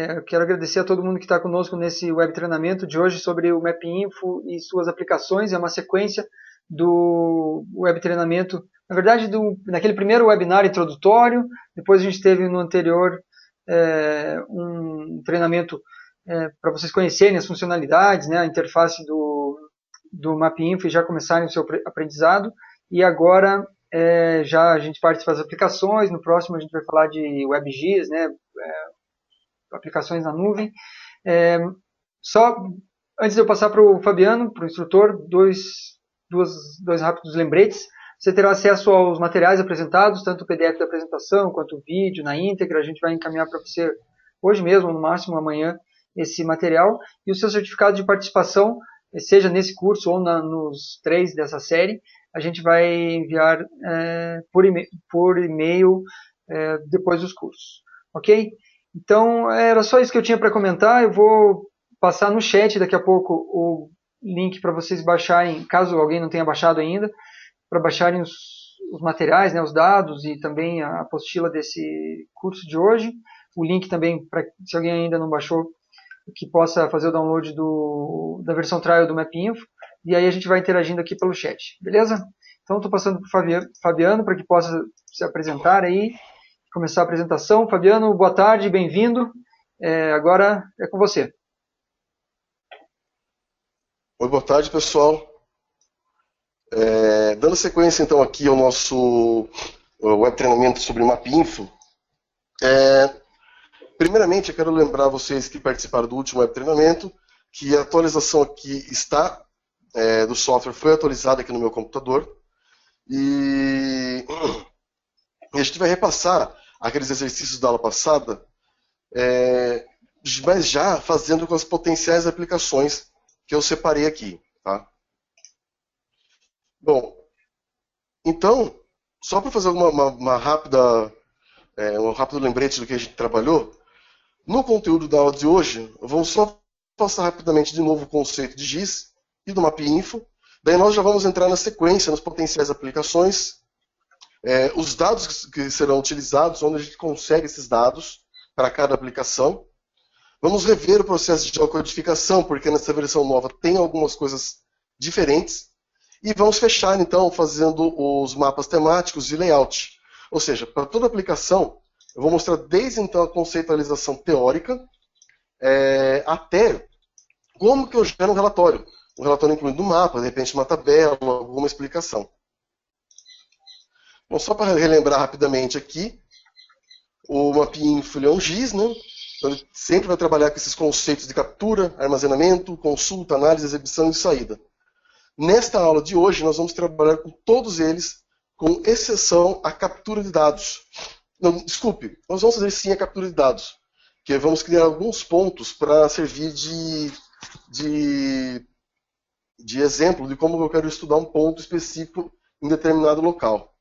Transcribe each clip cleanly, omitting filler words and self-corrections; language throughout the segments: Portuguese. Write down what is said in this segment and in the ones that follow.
Eu quero agradecer a todo mundo que está conosco nesse web treinamento de hoje sobre o MapInfo e suas aplicações. É uma sequência do web treinamento, na verdade, naquele primeiro webinar introdutório. Depois a gente teve no anterior um treinamento para vocês conhecerem as funcionalidades, né, a interface do MapInfo e já começarem o seu aprendizado. E agora já a gente parte para as aplicações. No próximo a gente vai falar de WebGIS, né, aplicações na nuvem. Só antes de eu passar para o Fabiano, para o instrutor, dois rápidos lembretes. Você terá acesso aos materiais apresentados, tanto o PDF da apresentação quanto o vídeo na íntegra. A gente vai encaminhar para você hoje mesmo, ou no máximo amanhã, esse material. E o seu certificado de participação, seja nesse curso ou nos 3 dessa série, a gente vai enviar por e-mail depois dos cursos. Ok? Então, era só isso que eu tinha para comentar. Eu vou passar no chat daqui a pouco o link para vocês baixarem, caso alguém não tenha baixado ainda, para baixarem os materiais, né, os dados e também a apostila desse curso de hoje. O link também, para se alguém ainda não baixou, que possa fazer o download da versão trial do MapInfo. E aí a gente vai interagindo aqui pelo chat, beleza? Então, estou passando para o Fabiano para que possa se apresentar aí, começar a apresentação. Fabiano, boa tarde, bem-vindo. Agora é com você. Oi, boa tarde, pessoal. Dando sequência, então, aqui ao nosso web treinamento sobre MapInfo, primeiramente, eu quero lembrar vocês que participaram do último web treinamento que a atualização aqui do software foi atualizada aqui no meu computador e a gente vai repassar aqueles exercícios da aula passada, mas já fazendo com as potenciais aplicações que eu separei aqui, tá? Bom, então, só para fazer um rápido lembrete do que a gente trabalhou, no conteúdo da aula de hoje, vamos só passar rapidamente de novo o conceito de GIS e do MapInfo, daí nós já vamos entrar na sequência, nas potenciais aplicações, os dados que serão utilizados, onde a gente consegue esses dados para cada aplicação. Vamos rever o processo de geocodificação, porque nessa versão nova tem algumas coisas diferentes. E vamos fechar, então, fazendo os mapas temáticos e layout. Ou seja, para toda aplicação, eu vou mostrar desde, então, a conceitualização teórica até como que eu gero um relatório. Um relatório incluindo um mapa, de repente uma tabela, alguma explicação. Bom, só para relembrar rapidamente aqui, o MapInfo é um GIS, né? Então, ele sempre vai trabalhar com esses conceitos de captura, armazenamento, consulta, análise, exibição e saída. Nesta aula de hoje, nós vamos trabalhar com todos eles, com exceção à captura de dados. Não, desculpe, nós vamos fazer sim a captura de dados, que vamos criar alguns pontos para servir de exemplo de como eu quero estudar um ponto específico em determinado local.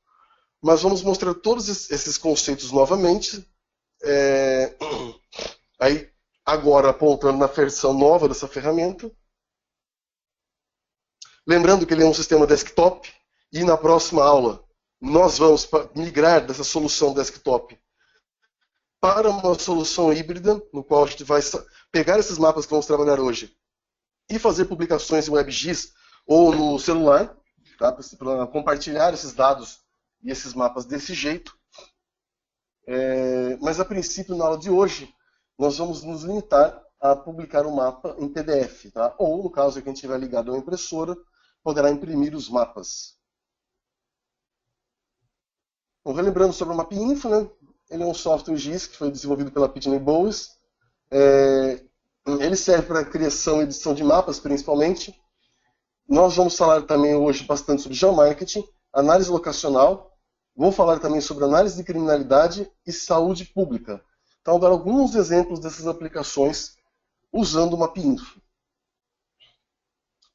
Mas vamos mostrar todos esses conceitos novamente, aí agora apontando na versão nova dessa ferramenta. Lembrando que ele é um sistema desktop e na próxima aula nós vamos migrar dessa solução desktop para uma solução híbrida, no qual a gente vai pegar esses mapas que vamos trabalhar hoje e fazer publicações em WebGIS ou no celular, tá? Para compartilhar esses dados e esses mapas desse jeito. Mas a princípio, na aula de hoje, nós vamos nos limitar a publicar o mapa em PDF, tá? Ou, no caso, quem estiver ligado a uma impressora, poderá imprimir os mapas. Bom, relembrando sobre o MapInfo, né? Ele é um software GIS que foi desenvolvido pela Pitney Bowes. Ele serve para criação e edição de mapas, principalmente. Nós vamos falar também hoje bastante sobre geomarketing, análise locacional. Vou falar também sobre análise de criminalidade e saúde pública. Então, vou dar alguns exemplos dessas aplicações usando o MapInfo,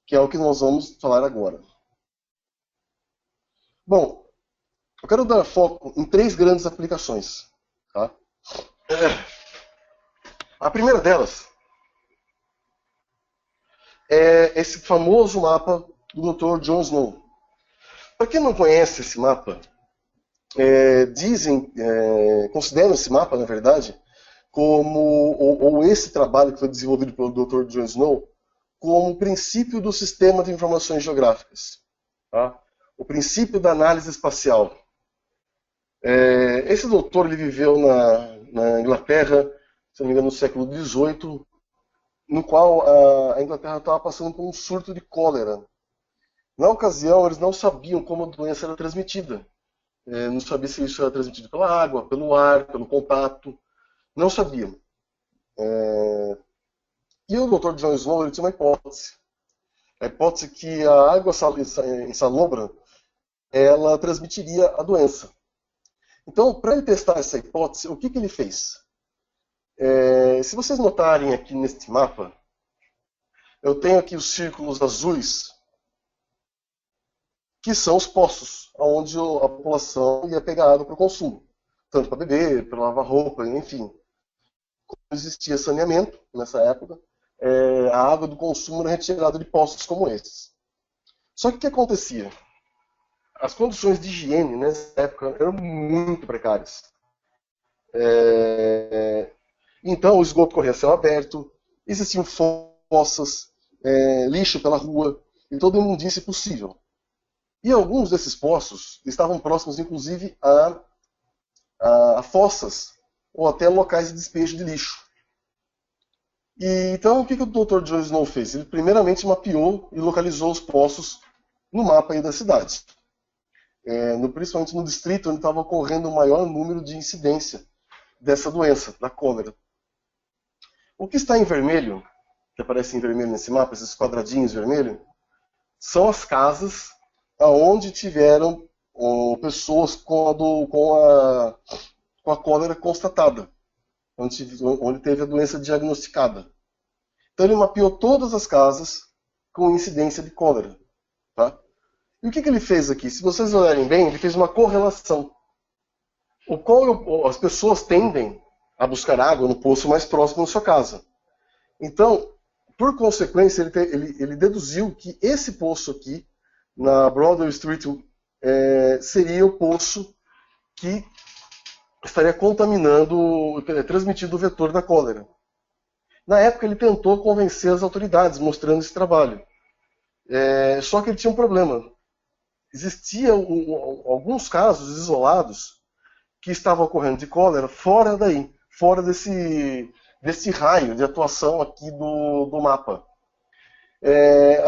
que é o que nós vamos falar agora. Bom, eu quero dar foco em 3 grandes aplicações. Tá? A primeira delas é esse famoso mapa do Dr. John Snow. Para quem não conhece esse mapa, consideram esse mapa, na verdade, ou esse trabalho que foi desenvolvido pelo Dr. John Snow, como o princípio do sistema de informações geográficas. Tá? O princípio da análise espacial. Esse doutor ele viveu na Inglaterra, se não me engano, no século XVIII, no qual a Inglaterra estava passando por um surto de cólera. Na ocasião, eles não sabiam como a doença era transmitida. Não sabiam se isso era transmitido pela água, pelo ar, pelo contato. Não sabiam. E o Dr. John Snow ele tinha uma hipótese. A hipótese que a água insalobra ela transmitiria a doença. Então, para ele testar essa hipótese, o que ele fez? Se vocês notarem aqui neste mapa, eu tenho aqui os círculos azuis, que são os poços, onde a população ia pegar água para o consumo. Tanto para beber, para lavar roupa, enfim. Como existia saneamento nessa época, a água do consumo era retirada de poços como esses. Só que o que acontecia? As condições de higiene nessa época eram muito precárias. Então o esgoto corria a céu aberto, existiam fossas, lixo pela rua e toda a imundície possível. E alguns desses poços estavam próximos, inclusive, a fossas ou até locais de despejo de lixo. Então, o que o Dr. John Snow fez? Ele primeiramente mapeou e localizou os poços no mapa aí da cidade. Principalmente no distrito onde estava ocorrendo o maior número de incidência dessa doença, da cólera. O que está em vermelho, que aparece em vermelho nesse mapa, esses quadradinhos vermelhos, são as casas onde tiveram pessoas com a cólera constatada, onde teve a doença diagnosticada. Então ele mapeou todas as casas com incidência de cólera. Tá? E o que ele fez aqui? Se vocês olharem bem, ele fez uma correlação. As pessoas tendem a buscar água no poço mais próximo da sua casa. Então, por consequência, ele deduziu que esse poço aqui, na Broadway Street, seria o poço que estaria transmitindo o vetor da cólera. Na época, ele tentou convencer as autoridades, mostrando esse trabalho. Só que ele tinha um problema. Existiam alguns casos isolados que estavam ocorrendo de cólera fora desse raio de atuação aqui do mapa.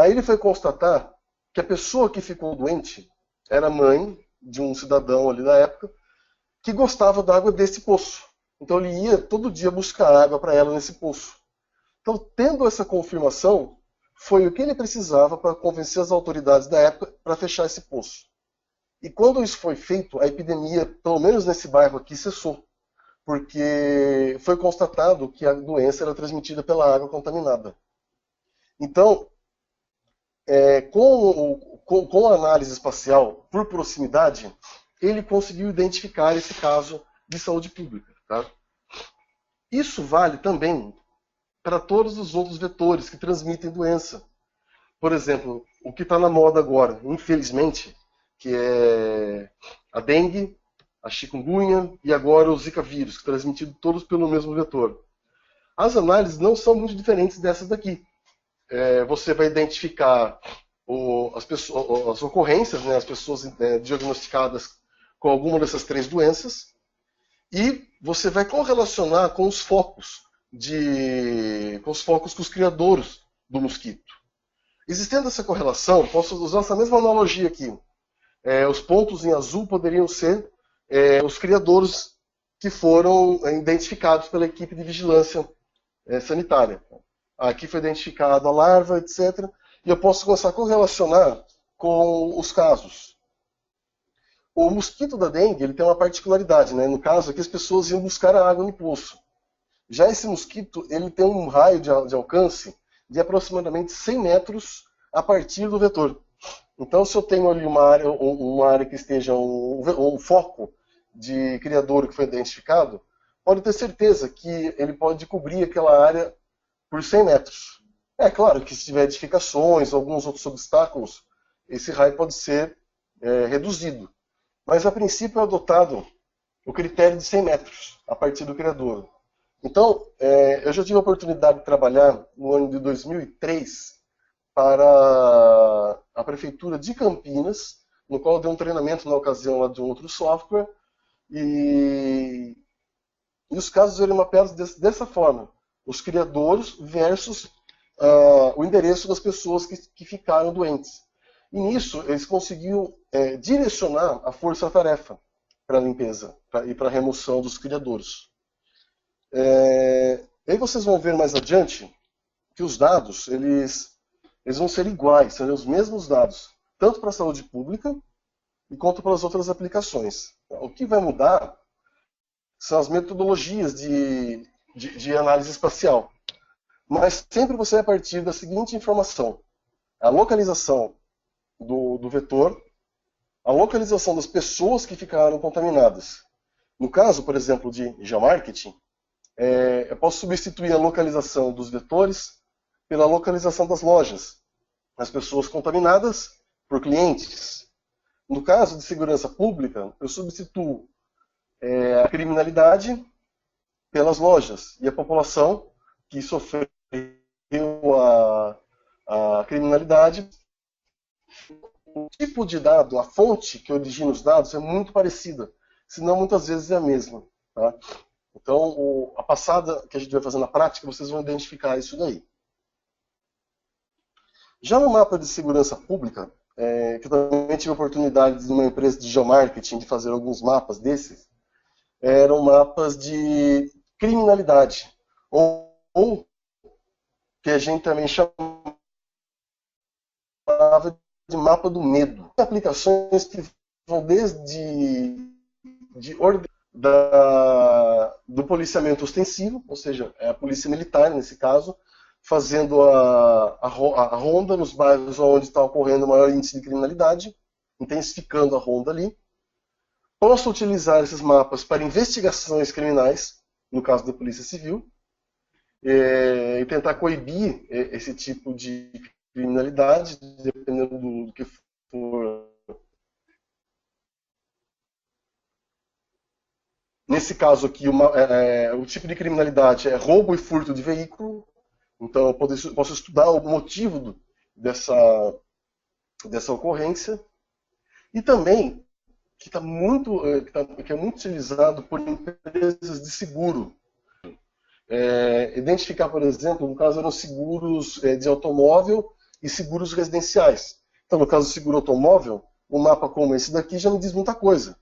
Aí ele foi constatar que a pessoa que ficou doente era mãe de um cidadão ali da época que gostava da água desse poço. Então ele ia todo dia buscar água para ela nesse poço. Então, tendo essa confirmação, foi o que ele precisava para convencer as autoridades da época para fechar esse poço. E quando isso foi feito, a epidemia, pelo menos nesse bairro aqui, cessou. Porque foi constatado que a doença era transmitida pela água contaminada. Então, com a análise espacial por proximidade, ele conseguiu identificar esse caso de saúde pública. Tá? Isso vale também para todos os outros vetores que transmitem doença. Por exemplo, o que está na moda agora, infelizmente, que é a dengue, a chikungunya e agora o Zika vírus, que transmitido todos pelo mesmo vetor. As análises não são muito diferentes dessas daqui. Você vai identificar as ocorrências, né, as pessoas diagnosticadas com alguma dessas três doenças, e você vai correlacionar com os focos com os criadores do mosquito. Existendo essa correlação, posso usar essa mesma analogia aqui. Os pontos em azul poderiam ser os criadores que foram identificados pela equipe de vigilância sanitária. Aqui foi identificado a larva, etc. E eu posso começar a correlacionar com os casos. O mosquito da dengue ele tem uma particularidade, né? No caso aqui as pessoas iam buscar a água no poço. Já esse mosquito ele tem um raio de alcance de aproximadamente 100 metros a partir do vetor. Então, se eu tenho ali uma área que esteja um foco de criador que foi identificado, pode ter certeza que ele pode cobrir aquela área por 100 metros. É claro que se tiver edificações, alguns outros obstáculos, esse raio pode ser reduzido. Mas, a princípio, é adotado o critério de 100 metros a partir do criador. Então, eu já tive a oportunidade de trabalhar no ano de 2003 para a Prefeitura de Campinas, no qual eu dei um treinamento na ocasião lá de um outro software, e, e os casos eram mapeados dessa forma. Os criadores versus o endereço das pessoas que ficaram doentes. E nisso, eles conseguiam direcionar a força-tarefa para a limpeza e para a remoção dos criadores. Aí vocês vão ver mais adiante que os dados eles vão ser iguais, serão os mesmos dados, tanto para a saúde pública quanto para as outras aplicações. O que vai mudar são as metodologias de análise espacial. Mas sempre você vai partir da seguinte informação: a localização do vetor, a localização das pessoas que ficaram contaminadas. No caso, por exemplo, de geomarketing, eu posso substituir a localização dos vetores pela localização das lojas, as pessoas contaminadas por clientes. No caso de segurança pública, eu substituo a criminalidade pelas lojas e a população que sofreu a criminalidade. O tipo de dado, a fonte que origina os dados é muito parecida, senão muitas vezes é a mesma. Tá? Então, a passada que a gente vai fazer na prática, vocês vão identificar isso daí. Já no mapa de segurança pública, que eu também tive a oportunidade de uma empresa de geomarketing de fazer alguns mapas desses, eram mapas de criminalidade, ou que a gente também chamava de mapa do medo. Aplicações que vão desde do policiamento ostensivo, ou seja, é a polícia militar nesse caso, fazendo a ronda nos bairros onde está ocorrendo o maior índice de criminalidade, intensificando a ronda ali. Posso utilizar esses mapas para investigações criminais, no caso da Polícia Civil, e tentar coibir esse tipo de criminalidade, dependendo do que for. Nesse caso aqui, o tipo de criminalidade é roubo e furto de veículo. Então, eu posso estudar o motivo dessa ocorrência. E também, que é muito utilizado por empresas de seguro. Identificar, por exemplo, no caso eram seguros de automóvel e seguros residenciais. Então, no caso do seguro automóvel, um mapa como esse daqui já me diz muita coisa.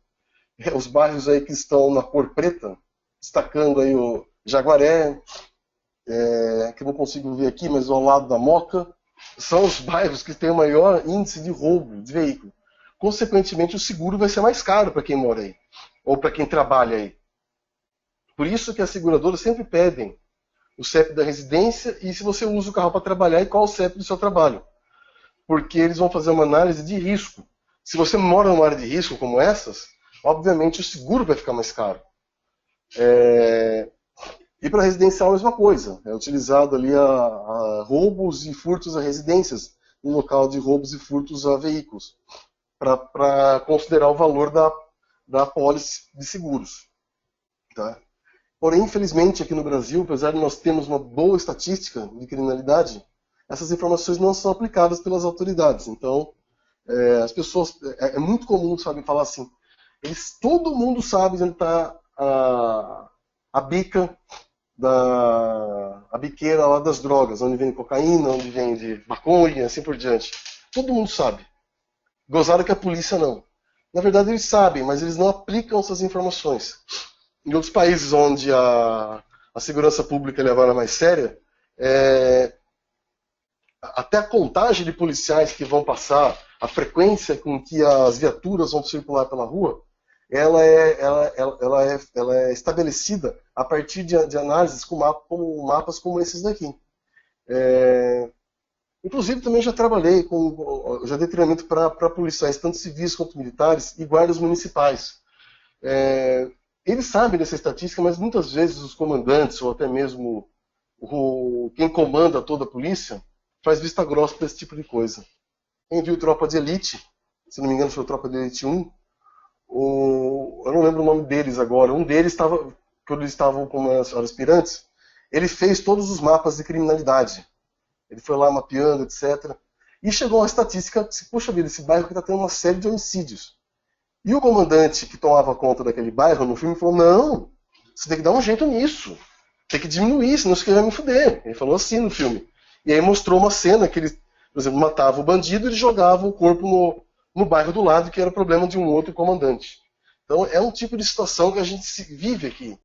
Os bairros aí que estão na cor preta, destacando aí o Jaguaré, que eu não consigo ver aqui, mas ao lado da Moca, são os bairros que têm o maior índice de roubo de veículo. Consequentemente, o seguro vai ser mais caro para quem mora aí, ou para quem trabalha aí. Por isso que as seguradoras sempre pedem o CEP da residência e se você usa o carro para trabalhar e qual o CEP do seu trabalho. Porque eles vão fazer uma análise de risco. Se você mora numa área de risco como essas, obviamente o seguro vai ficar mais caro. E para residencial a mesma coisa. É utilizado ali a roubos e furtos a residências no local de roubos e furtos a veículos, para considerar o valor da apólice de seguros. Tá? Porém, infelizmente, aqui no Brasil, apesar de nós termos uma boa estatística de criminalidade, essas informações não são aplicadas pelas autoridades. Então, as pessoas... É muito comum, sabe, falar assim, todo mundo sabe onde está a bica, a biqueira lá das drogas, onde vende cocaína, onde vende maconha, assim por diante. Todo mundo sabe. Gozaram que a polícia não. Na verdade, eles sabem, mas eles não aplicam essas informações. Em outros países onde a segurança pública é levada mais séria, até a contagem de policiais que vão passar, a frequência com que as viaturas vão circular pela rua, ela é estabelecida a partir de análises com mapas como esses daqui. Inclusive, também já trabalhei já dei treinamento para policiais, tanto civis quanto militares, e guardas municipais. Eles sabem dessa estatística, mas muitas vezes os comandantes, ou até mesmo quem comanda toda a polícia, faz vista grossa para esse tipo de coisa. Quem viu Tropa de Elite, se não me engano foi o Tropa de Elite 1, eu não lembro o nome deles agora, um deles estava quando eles estavam como aspirantes, ele fez todos os mapas de criminalidade. Ele foi lá mapeando, etc. E chegou a uma estatística, puxa vida, esse bairro que está tendo uma série de homicídios. E o comandante que tomava conta daquele bairro no filme falou, não, você tem que dar um jeito nisso. Tem que diminuir, senão você vai me fuder. Ele falou assim no filme. E aí mostrou uma cena que ele, por exemplo, matava o bandido e ele jogava o corpo no bairro do lado, que era problema de um outro comandante. Então é um tipo de situação que a gente vive aqui.